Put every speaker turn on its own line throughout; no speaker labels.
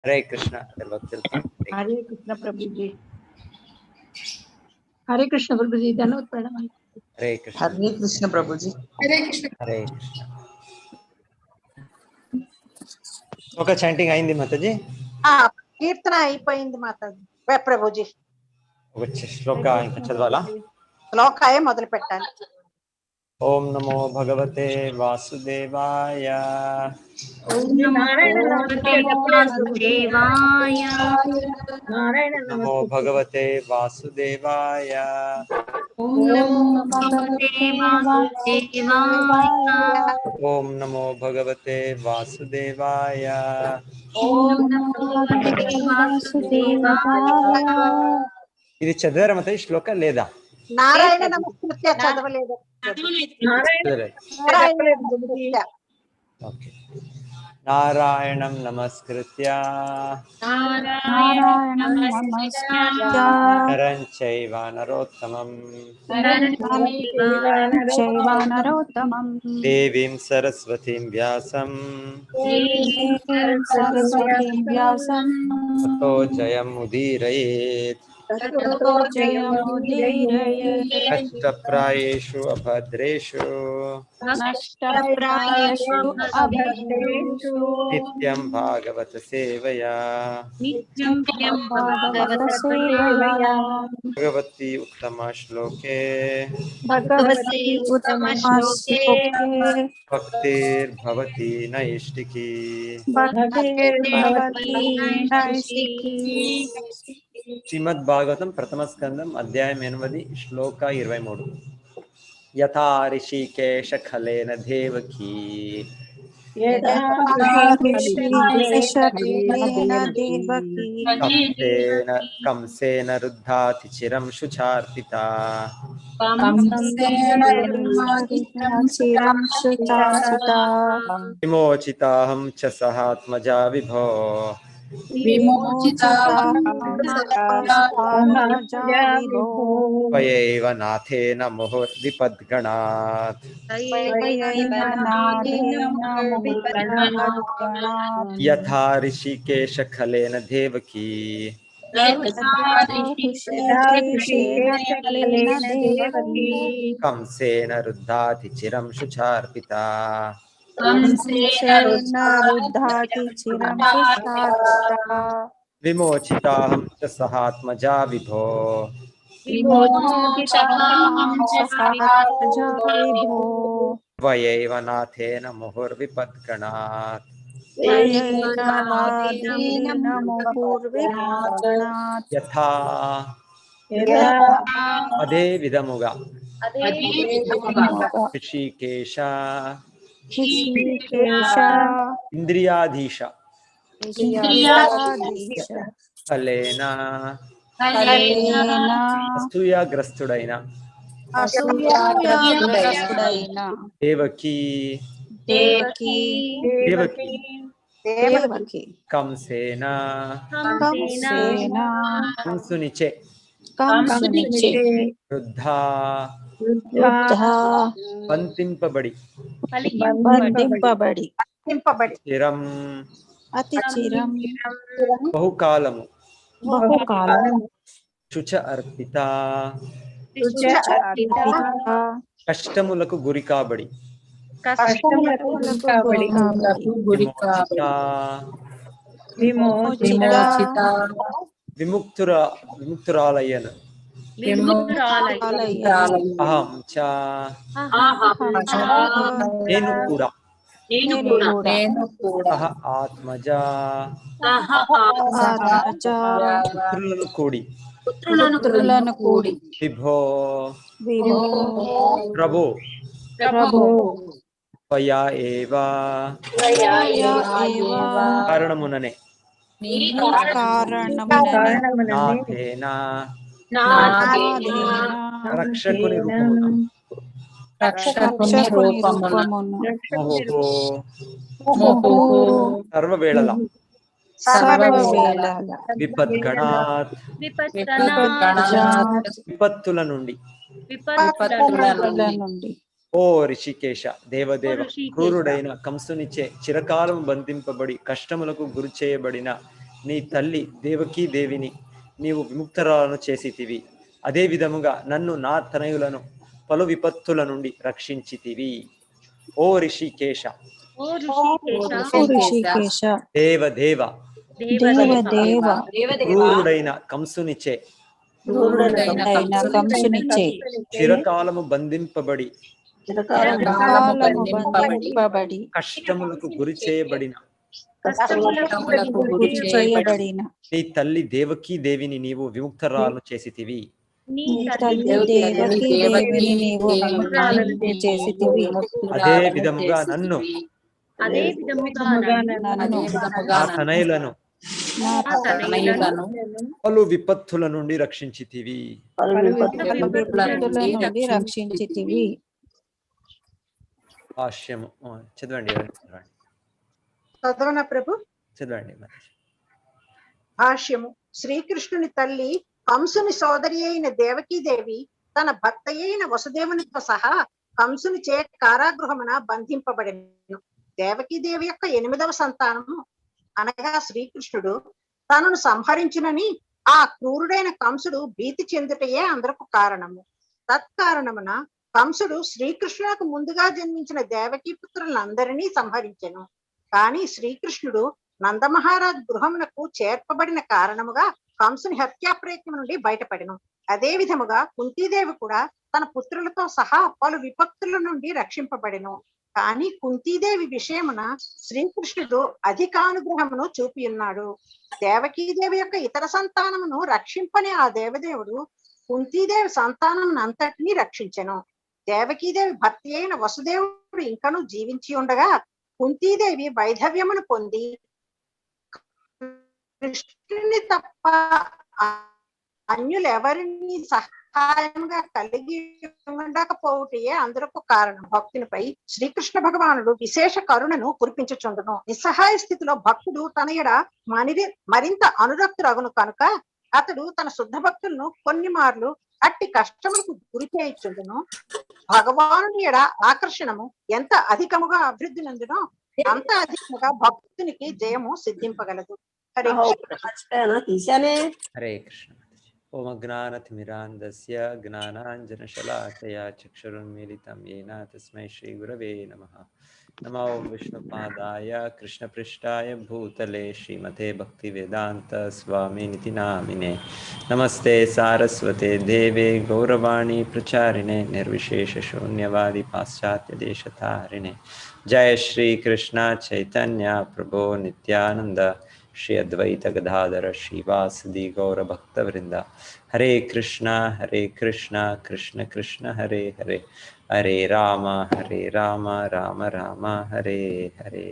हरे कृष्ण
हरे कृष्ण प्रभु जी। हरे कृष्ण प्रभु जी। धन्यवाद प्रणाम।
हरे कृष्ण
प्रभु जी।
हरे कृष्ण ఒక చాంటింగ్ అయింది మాతాజీ
కీర్తన అయిపోయింది మాతాజీ ప్రభుజీ
ఒక శ్లోక ఇంకా చదవాలా
శ్లోకాయే మొదలు పెట్టాలి
ఓం నమో భగవతే వాసుదేవాయ
ఓం నమో వాసుదేవాయ
నమో భగవతే వాసుదేవాయ
ఓం నమో భగవతే వాసుదేవాయ
ఓం నమో భగవతే వాసుదేవాయ
ఓం నమో భగవతే వాసుదేవాయ
ఇది చదివారా మాతాజీ శ్లోక లేదా
నారాయణ నమస్కృత్య చదవలేదు
ఓకే నారాయణం నమస్కృత్య నరం చైవ నరోత్తమం దేవీం సరస్వతీం వ్యాసం తతో జయముదీరయేత్ నష్టప్రాయేషు అభద్రేషు నిత్యం భాగవత సేవయా భగవతి ఉత్తమ శ్లోకే భక్తిర్భవతి నైష్టికీ శ్రీమద్ భాగవతం ప్రథమ స్కందం అధ్యాయం 8 శ్లోక 23 యథా ఋషికేశ ఖలేన దేవకీ కంసేన రుద్ధాతి చిరం శుచార్పితా విమోచితాహం చ సహాత్మజా విభో త్వయైవ నాథేన ముహుర్విపద్గణాత్ యథా ఋషికేశ ఖలేన దేవకీ కంసేన రుద్ధాతి చిరం శుచార్పితా విమోచితాహం చ సహాత్మజా విభో త్వయైవ నాథేన ముహుర్విపద్గణాత్ యథా అదే విధముగా ఋషికేశ ఇంద్రియాధీశ ఫలేన అసూయాగ్రస్తుడైన దేవకీ కంసేన కంసునిచే వృద్ధా బంధింపబడి చిరం బహుకాలము శుచ అర్పిత కష్టములకు గురి కాబడి విముక్తురాలయ్యను అహం చ నేను కూడా సహ ఆత్మజా పుత్రులను కూడి విభో ప్రభు త్వయా ఏవ కారణముననే నాథేన రక్షకుని రూపమున సర్వవేళల విపద్గణాత్ విపత్తుల నుండి ఓ ఋషికేశ దేవదేవ క్రూరుడైన కంసునిచే చిరకాలం బంధింపబడి కష్టములకు గురి చేయబడిన నీ తల్లి దేవకీ దేవిని నీవు విముక్తురాలను చేసితివి. అదే విధముగా నన్ను నా తనయులను పలు విపత్తుల నుండి రక్షించితివి. ఓ ఋషికేశ,
ఓ ఋషికేశ,
ఓ ఋషికేశ,
దేవదేవ,
దేవదేవ,
క్రూరుడైన కంసునిచే
అయిన కంసునిచే
చిరకాలము బంధింపబడి
కాలము బంధింపబడి
కష్టములకు గురి చేయబడిన
గురి చేయబడిన
నీ తల్లి దేవకీ దేవిని నీవు విముక్తరాలను చేసితివి.
నీ
తల్లి దేవకీ దేవిని నీవు విముక్తురాలను చేసితివి.
అదే విధముగా నన్ను
అదే విధముగా
నన్ను
నా తనయులను
నా
తనయులను
పలు విపత్తుల నుండి రక్షించితివి.
విపత్తుల నుండి రక్షించితివి.
భాష్యము చదవండి, చదవండి,
చదవన ప్రభు.
చదవండి.
భాష్యము. శ్రీకృష్ణుని తల్లి కంసుని సోదరి అయిన దేవకీదేవి తన భర్త అయిన వసుదేవునితో సహా కంసుని చే కారాగృహమున బంధింపబడిను. దేవకీదేవి యొక్క 8వ సంతానము అనగా శ్రీకృష్ణుడు తనను సంహరించునని ఆ క్రూరుడైన కంసుడు భీతి చెందుటయే అందరకు కారణము. తత్కారణమున కంసుడు శ్రీకృష్ణులకు ముందుగా జన్మించిన దేవకీ పుత్రులందరినీ సంహరించెను. కానీ శ్రీకృష్ణుడు నందమహారాజు గృహమునకు చేర్పబడిన కారణముగా కంసుని హత్యా ప్రయత్నం నుండి బయటపడెను. అదే విధముగా కుంతీదేవి కూడా తన పుత్రులతో సహా పలు విపత్తుల నుండి రక్షింపబడెను. కానీ కుంతీదేవి విషయమున శ్రీకృష్ణుడు అధికానుగ్రహమును చూపి ఉన్నాడు. దేవకీదేవి యొక్క ఇతర సంతానమును రక్షింపని ఆ దేవదేవుడు కుంతీదేవి సంతానం అంతటినీ రక్షించెను. దేవకీదేవి భర్త అయిన వసుదేవుడు ఇంకను జీవించి ఉండగా కుంతీదేవి వైధవ్యమును పొంది కృష్ణుని తప్ప అన్యులెవరిని సహాయంగా కలిగి ఉండకపోవటయే అందరకు కారణం. భక్తునిపై శ్రీకృష్ణ భగవానుడు విశేష కరుణను కురిపించుచుండును. నిస్సహాయ స్థితిలో భక్తుడు తన ఎడ మరింత అనురక్తురగును కనుక అతడు తన శుద్ధ భక్తులను కొన్ని మార్లు అట్టి కష్టములకు గురి చేయుచుండును. భగవానుని ఎడ ఆకర్షణము ఎంత అధికముగా అభివృద్ధి నందునో అంత అధికముగా భక్తునికి జయము సిద్ధింపగలదు. హరే
హరే కృష్ణ. ఓం అజ్ఞానతిమిరాంధస్య జ్ఞానాంజనశలాకయా చక్షురున్మీలితం యేన తస్మై శ్రీ గురవే నమః. నమో విష్ణుపాదాయ కృష్ణపృష్ఠాయ భూతలే శ్రీమతే భక్తివేదాంత స్వామినితి నామినే. నమస్తే సారస్వతే దేవే గౌరవాణి ప్రచారిణే నిర్విశేష శూన్యవాది పాశ్చాత్య దేశతారిణే. జయ శ్రీ కృష్ణ చైతన్య ప్రభో నిత్యానంద శ్రీ అద్వైత గదాధర శ్రీవాసది గౌర భక్తవృంద. హరే కృష్ణ కృష్ణ కృష్ణ హరే హరే, హరే రామ రామ రామ హరే హరే.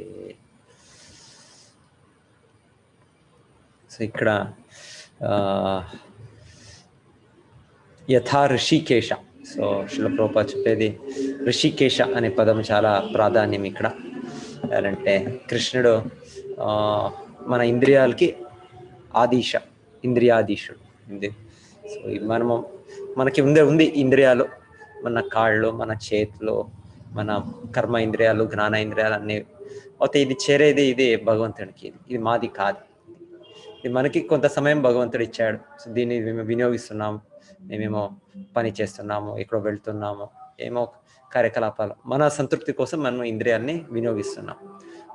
సో ఇక్కడ యథా ఋషికేశ. సో శ్రీల ప్రభుపాద చెప్పేది ఋషికేశ అనే పదం చాలా ప్రాధాన్యం ఇక్కడ. అంటే కృష్ణుడు మన ఇంద్రియాలకి ఇంద్రియాధీశుడు. సో మనకి ఉంది ఇంద్రియాలు, మన కాళ్ళు, మన చేతులు, మన కర్మ ఇంద్రియాలు, జ్ఞాన ఇంద్రియాలు అన్నీ అయితే ఇది చేరేది ఇది భగవంతుడికి. ఇది మాది కాదు. ఇది మనకి కొంత సమయం భగవంతుడు ఇచ్చాడు. సో దీన్ని మేము వినియోగిస్తున్నాము. మేమేమో పని చేస్తున్నాము, ఎక్కడో వెళ్తున్నాము, ఏమో కార్యకలాపాలు, మన సంతృప్తి కోసం మనం ఇంద్రియాలని వినియోగిస్తున్నాం.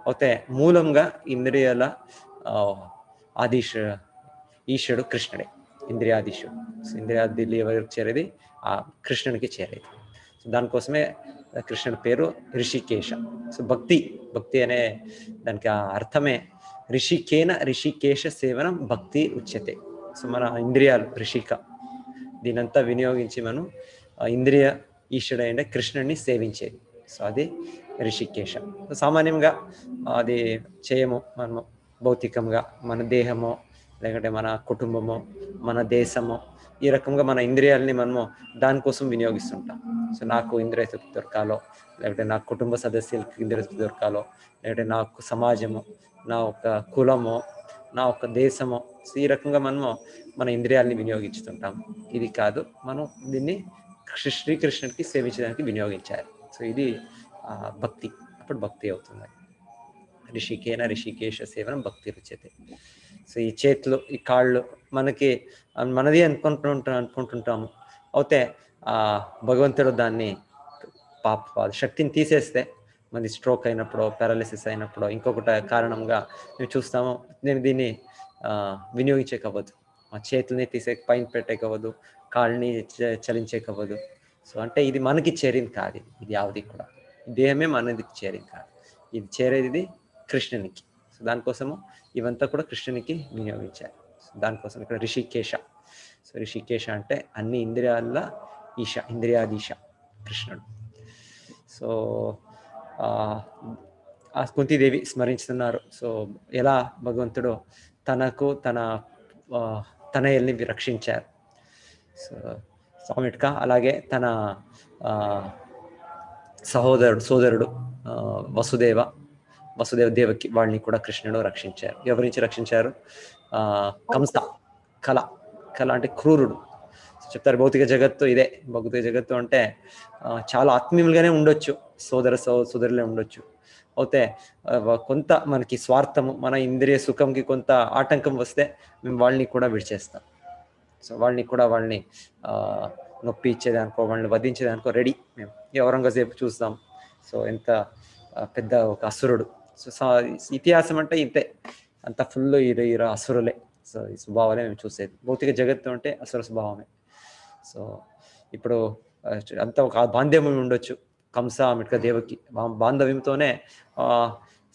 అయితే మూలంగా ఇంద్రియాల ఈశ్వరుడు కృష్ణుడే, ఇంద్రియాధీశుడు. సో ఇంద్రియాధులు ఎవరికి చేరేది? ఆ కృష్ణునికి చేరేది. సో దానికోసమే కృష్ణుడి పేరు ఋషికేశ. సో భక్తి అనే దానికి ఆ అర్థమే ఋషికేశ సేవనం భక్తి ఉచ్యతే. సో మన ఇంద్రియాలు ఋషిక, దీనంతా వినియోగించి మనం ఇంద్రియ ఈశ్వరుడు అంటే కృష్ణుడిని సేవించేది. సో అది ఋషికేశ. సామాన్యంగా అది చేయము మనము భౌతికంగా, మన దేహము లేకుంటే మన కుటుంబము, మన దేశము, ఈ రకంగా మన ఇంద్రియాలని మనము దానికోసం వినియోగిస్తుంటాం. సో నాకు ఇంద్రియ తృప్తి దొరకాలో, లేకపోతే నా కుటుంబ సదస్యులకి ఇంద్రియ తృప్తి దొరకాలో, లేకపోతే నాకు సమాజము, నా ఒక కులము, నా ఒక దేశము, సో ఈ రకంగా మనము మన ఇంద్రియాలని వినియోగించుతుంటాం. ఇది కాదు, మనం దీన్ని శ్రీకృష్ణుడికి సేవించడానికి వినియోగించాలి. సో ఇది భక్తి, అప్పుడు భక్తి అవుతుంది. రిషికేన రిషికేశ సేవనం భక్తి రుచ్యతే. సో ఈ చేతులు, ఈ కాళ్ళు మనకి మనది అనుకుంటుంటాము. అయితే భగవంతుడు దాన్ని శక్తిని తీసేస్తే, మనది స్ట్రోక్ అయినప్పుడు, పారాలిసిస్ అయినప్పుడు, ఇంకొకటి కారణంగా మేము చూస్తాము, నేను దీన్ని వినియోగించేకవ్వదు. మా చేతుల్ని పైన పెట్టేకవ్వదు, కాళ్ళని చలించేకవ్వదు. సో అంటే ఇది మనకి చేరింది కాదు, ఇది యావది కూడా దేహమే మనది చేరింది కాదు, ఇది చేరేది కృష్ణునికి. సో దానికోసము ఇవంతా కూడా కృష్ణునికి వినియోగించారు. సో దానికోసం ఇక్కడ రిషికేశ. సో రిషికేశ అంటే అన్ని ఇంద్రియాల ఈశ, ఇంద్రియాధీశ కృష్ణుడు. సో ఆ కుంతీదేవి స్మరించుతున్నారు. సో ఎలా భగవంతుడు తనకు తనయల్ని రక్షించారు. సో స్వామిట్క అలాగే తన సోదరుడు వసుదేవ దేవకి వాళ్ళని కూడా కృష్ణుడు రక్షించారు. ఎవరి నుంచి రక్షించారు? కంస, కళ అంటే క్రూరుడు. చెప్తారు భౌతిక జగత్తు ఇదే. భౌతిక జగత్తు అంటే చాలా ఆత్మీయులుగానే ఉండొచ్చు, సోదరులే ఉండొచ్చు. అయితే కొంత మనకి స్వార్థము, మన ఇంద్రియ సుఖంకి కొంత ఆటంకం వస్తే మేము వాళ్ళని కూడా విడిచేస్తాం. సో వాళ్ళని నొప్పి ఇచ్చేదానికో, వాళ్ళని వధించేదానికో రెడీ మేము. ఈ ఔరంగజేబు చూస్తాం. సో ఎంత పెద్ద ఒక అసురుడు. సో ఇతిహాసం అంటే ఇంతే, అంత ఫుల్ ఈర అసురులే. సో ఈ స్వభావాలే మేము చూసేది. భౌతిక జగత్తు అంటే అసుర స్వభావమే. సో ఇప్పుడు అంత ఒక బాంధవ్యం ఉండొచ్చు. కంస మిట్క దేవకి బాంధవ్యంతోనే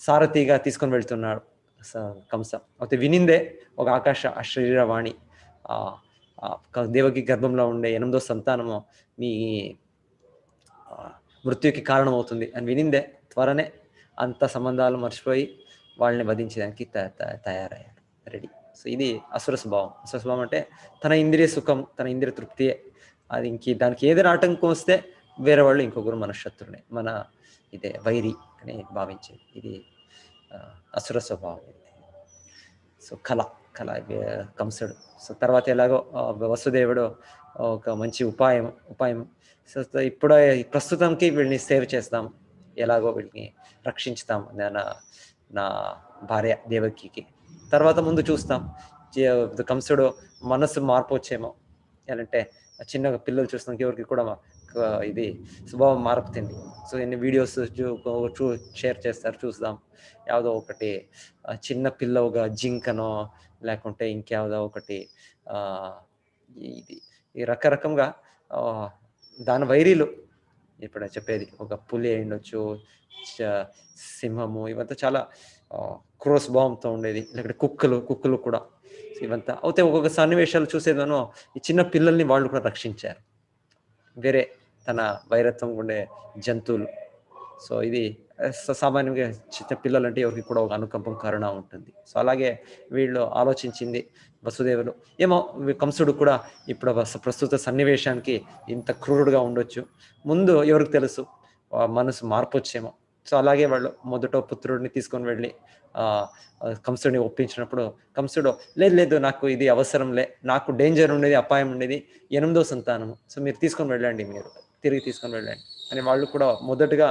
సారథిగా తీసుకొని వెళ్తున్నాడు కంస. అయితే వినిందే ఒక ఆకాశ శరీరవాణి, దేవకి గర్భంలో ఉండే 8వ సంతానము మీ మృత్యుకి కారణమవుతుంది అని వినిందే త్వరనే అంత సంబంధాలు మర్చిపోయి వాళ్ళని వధించడానికి తయారయ్యాడు, రెడీ. సో ఇది అసుర స్వభావం. అసుర స్వభావం అంటే తన ఇంద్రియ సుఖం, తన ఇంద్రియ తృప్తియే. అది దానికి ఏదైనా ఆటంకం వస్తే వేరే వాళ్ళు ఇంకొకరు మన శత్రునే, మన ఇదే వైరి అని భావించేది. ఇది అసుర స్వభావం. సో కళ కంసుడు. సో తర్వాత ఎలాగో వసుదేవుడు ఒక మంచి ఉపాయం సో ఇప్పుడు ప్రస్తుతంకి వీళ్ళని సేవ్ చేస్తాం, ఎలాగో వీళ్ళని రక్షించుతాం నా భార్య దేవకికి. తర్వాత ముందు చూస్తాం కంసుడు మనసు మార్పు వచ్చేమో. ఏంటంటే చిన్న పిల్లలు చూస్తాం, ఎవరికి కూడా ఇది స్వభావం మారుతుంది. సో ఎన్ని వీడియోస్ షేర్ చేస్తారు, చూస్తాం. ಯಾವುದೋ ఒకటి చిన్న పిల్ల ఒక జింకనో లేకుంటే ఇంకేదో ఒకటి ఇది ఈ రకరకంగా దాని వైరీలు ఇప్పుడు చెప్పేది. ఒక పులి అయి ఉండొచ్చు, సింహము, ఇవంతా చాలా క్రూర స్వభావంతో ఉండేది. లేకపోతే కుక్కలు కూడా ఇవంతా. అయితే ఒక్కొక్క సన్నివేశాలు చూసేదానో ఈ చిన్న పిల్లల్ని వాళ్ళు కూడా రక్షించారు, వేరే తన వైరత్వం ఉండే జంతువులు. సో ఇది సామాన్యంగా చిన్న పిల్లలంటే ఎవరికి కూడా ఒక అనుకంపం, కరుణ ఉంటుంది. సో అలాగే వీళ్ళు ఆలోచించింది వసుదేవులు. ఏమో కంసుడు కూడా ఇప్పుడు ప్రస్తుత సన్నివేశానికి ఇంత క్రూరుడుగా ఉండొచ్చు, ముందు ఎవరికి తెలుసు మనసు మార్పు వచ్చేమో. సో అలాగే వాళ్ళు మొదట పుత్రుడిని తీసుకొని వెళ్ళి కంసుడిని ఒప్పించినప్పుడు కంసుడు లేదు నాకు ఇది అవసరంలే, నాకు డేంజర్ ఉండేది, అపాయం ఉండేది 8వ సంతానము, సో మీరు తీసుకొని వెళ్ళండి, మీరు తిరిగి తీసుకొని వెళ్ళండి అని వాళ్ళు కూడా మొదటగా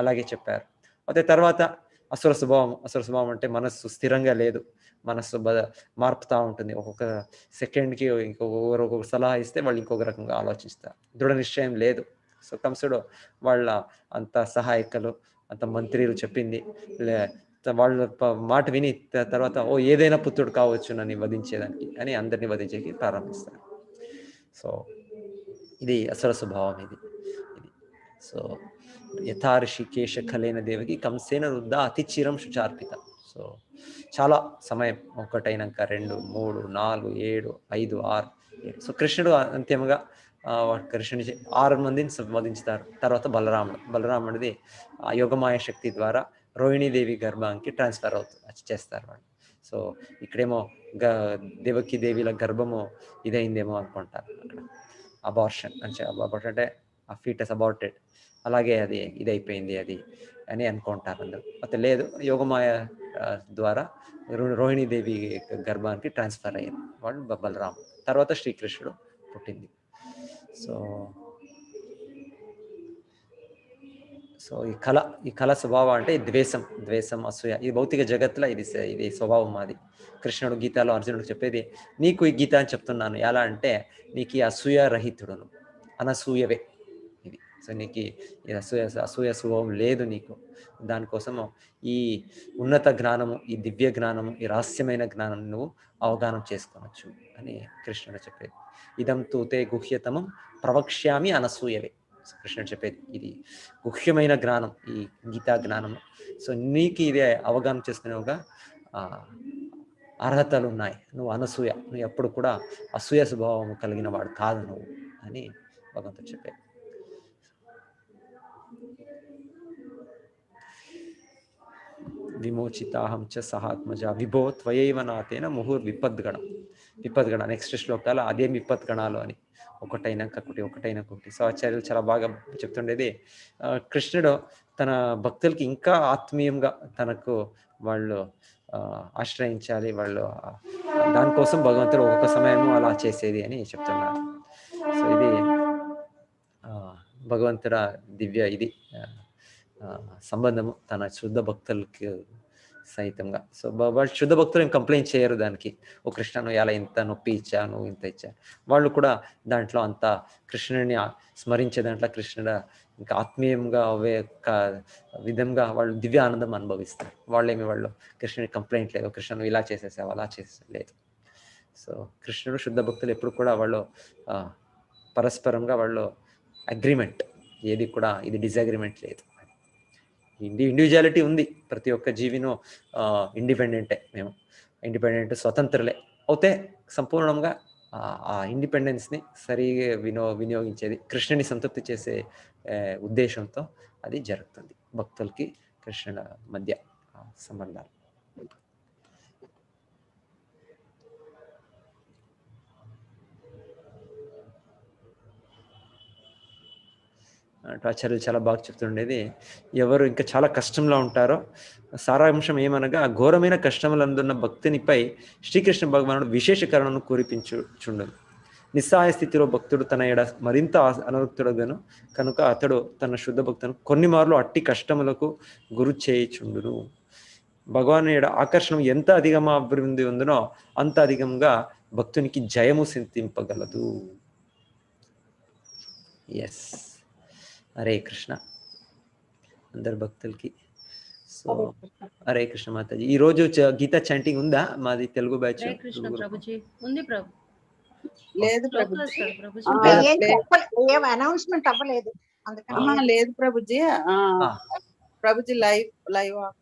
అలాగే చెప్పారు. అయితే తర్వాత అసుర స్వభావం అంటే మనస్సు స్థిరంగా లేదు, మనస్సు మార్పుతా ఉంటుంది. ఒక్కొక్క సెకండ్కి ఒక్కొక్క సలహా ఇస్తే వాళ్ళు ఇంకొక రకంగా ఆలోచిస్తారు, దృఢ నిశ్చయం లేదు. సో కంసుడు వాళ్ళ అంత సహాయకులు, అంత మంత్రులు చెప్పింది వాళ్ళ మాట విని తర్వాత ఏదైనా పుత్రుడు కావచ్చు నన్ను వధించేదానికి అని అందరినీ వధించేకి ప్రారంభిస్తారు. సో ఇది అసుర స్వభావం. ఇది సో యథా ఋషికేశ ఖలేన దేవకి కంసేన రుద్ధ అతి చిరం శుచార్పిత. సో చాలా సమయం, 1 అయినాక 2, 3, 4, 7, 5, 6, 7. సో కృష్ణుడు అంతిమంగా కృష్ణుని 6 మందిని వధించుతారు. తర్వాత బలరాముడిది యోగమాయ శక్తి ద్వారా రోహిణీదేవి గర్భానికి ట్రాన్స్ఫర్ చేస్తారు వాళ్ళు. సో ఇక్కడేమో దేవకి దేవిల గర్భము ఇదైందేమో అనుకుంటారు. అక్కడ అబార్షన్ అంటే ఆ ఫీటస్ అబార్టెడ్, అలాగే అది ఇదైపోయింది అది అని అనుకుంటారు అందరూ. అయితే లేదు, యోగమాయ ద్వారా రోహిణీదేవి గర్భానికి ట్రాన్స్ఫర్ అయ్యారు వాళ్ళు బలరాము. తర్వాత శ్రీకృష్ణుడు పుట్టింది. సో ఈ కళ స్వభావం అంటే ద్వేషం అసూయ. ఈ భౌతిక జగత్తులో ఇది స్వభావం మాది. కృష్ణుడు గీతాలో అర్జునుడికి చెప్పేది, నీకు ఈ గీత అని చెప్తున్నాను ఎలా అంటే, నీకు ఈ అసూయ రహితుడును, అనసూయవే ఇది. సో నీకు ఈ అసూయ స్వభావం లేదు నీకు. దానికోసము ఈ ఉన్నత జ్ఞానము, ఈ దివ్య జ్ఞానము, ఈ రహస్యమైన జ్ఞానం నువ్వు అవగాహన చేసుకోవచ్చు అని కృష్ణుడు చెప్పేది. ఇదం తూతే గుహ్యతమం ప్రవక్ష్యామి అనసూయవే. కృష్ణుడు చెప్పేది ఇది గుహ్యమైన జ్ఞానం, ఈ గీతా జ్ఞానము. సో నీకు ఇదే అవగాహన చేసుకునేవుగా అర్హతలు ఉన్నాయి. నువ్వు ఎప్పుడు కూడా అసూయ స్వభావం కలిగిన వాడు కాదు నువ్వు అని భగవంతుడు చెప్పేది. విమోచితాహం చ సహాత్మజ విభో త్వయైవ నాతేన విపద్గణ. నెక్స్ట్ శ్లోకాలు అదే విపద్గణాలు అని ఒకటైనాక ఒకటి. సో ఆచార్యులు చాలా బాగా చెప్తుండేది, కృష్ణుడు తన భక్తులకి ఇంకా ఆత్మీయంగా తనకు వాళ్ళు ఆశ్రయించాలి, వాళ్ళు దానికోసం భగవంతుడు ఒక్కొక్క సమయము అలా చేసేది అని చెప్తున్నారు. సో ఇది భగవంతుడ దివ్య సంబంధము తన శుద్ధ భక్తులకి సహితంగా. సో వాళ్ళు శుద్ధ భక్తులు ఏం కంప్లైంట్ చేయరు దానికి, ఓ కృష్ణ నువ్వు ఎలా ఇంత నొప్పి ఇచ్చా, నువ్వు ఇంత ఇచ్చా. వాళ్ళు కూడా దాంట్లో అంత కృష్ణుని స్మరించే దాంట్లో కృష్ణుడు ఇంకా ఆత్మీయంగా అవే విధంగా వాళ్ళు దివ్య ఆనందం అనుభవిస్తారు. వాళ్ళు కృష్ణుని కంప్లైంట్ లేదు, కృష్ణ నువ్వు ఇలా చేసేసావు అలా చేసేలేదు. సో కృష్ణుడు శుద్ధ భక్తులు ఎప్పుడు కూడా వాళ్ళు పరస్పరంగా వాళ్ళు అగ్రిమెంట్, ఏది కూడా ఇది డిజగ్రిమెంట్ లేదు. ఇండివిజువాలిటీ ఉంది, ప్రతి ఒక్క జీవిను ఇండిపెండెంటే, మేము స్వతంత్రులే అవుతే సంపూర్ణంగా ఆ ఇండిపెండెన్స్ని సరిగా వినియోగించేది కృష్ణుని సంతృప్తి చేసే ఉద్దేశంతో అది జరుగుతుంది భక్తులకి కృష్ణుల మధ్య సంబంధాలు. ఆచార్యులు చాలా బాగా చెప్తుండేది, ఎవరు ఇంకా చాలా కష్టంలో ఉంటారో సారాంశం ఏమనగా, ఘోరమైన కష్టములందున్న భక్తునిపై శ్రీకృష్ణ భగవానుడు విశేష కరుణను కురిపించుచుండు. నిస్సహాయ స్థితిలో భక్తుడు తన ఎడ మరింత అనురక్తుడుగాను కనుక అతడు తన శుద్ధ భక్తును కొన్ని మార్లు అట్టి కష్టములకు గురి చేయుచుండును. భగవాను ఎడ ఆకర్షణ ఎంత అధికంగా అభివృద్ధి ఉందునో అంత అధికంగా భక్తునికి జయము సిద్ధింపగలదు. ఎస్, హరే కృష్ణ అందరు భక్తులకి. సో హరే కృష్ణ మాతాజీ. ఈ రోజు గీతా చాంటింగ్ ఉందా మాది తెలుగు బ్యాచ్?
ఉంది ప్రభు.
లేదు
ఏం అనౌన్స్మెంట్ అవ్వలేదు అందుకని
లేదు ప్రభుజీ. Prabhuji live of